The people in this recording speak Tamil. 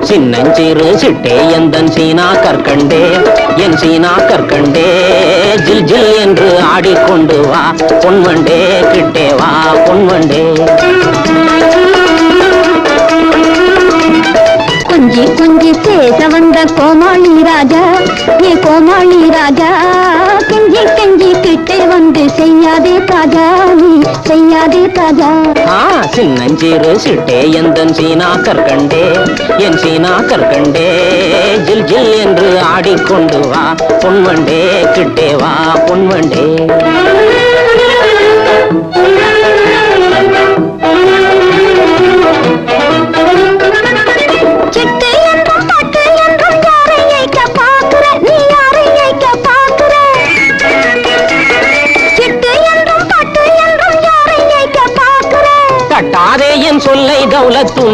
சின்னஞ்சிறு சிட்டே எந்தன் சீனா கற்கண்டே என் சீனா கற்கண்டே ஜில் ஜில் என்று ஆடிக்கொண்டு வா பொன்வண்டே கிட்டே வா பொன்வண்டே கொஞ்சி கொஞ்சி பேச வந்த கோமாளி ராஜா ஏ கோமாளி ராஜா கெஞ்சி கெஞ்சி கிட்டே வந்து செய்யாதே தாஜா நீ செய்யாதே தாஜா சின்னஞ்சிறு சிட்டே எந்தன் சீனா கற்கண்டே என் சீனா கற்கண்டே ஜில் ஜில் என்று ஆடிக்கொண்டு வா பொன்வண்டே கிட்டே வா பொன்வண்டே கட்டாதே என் சொல்லை தௌலத்தும்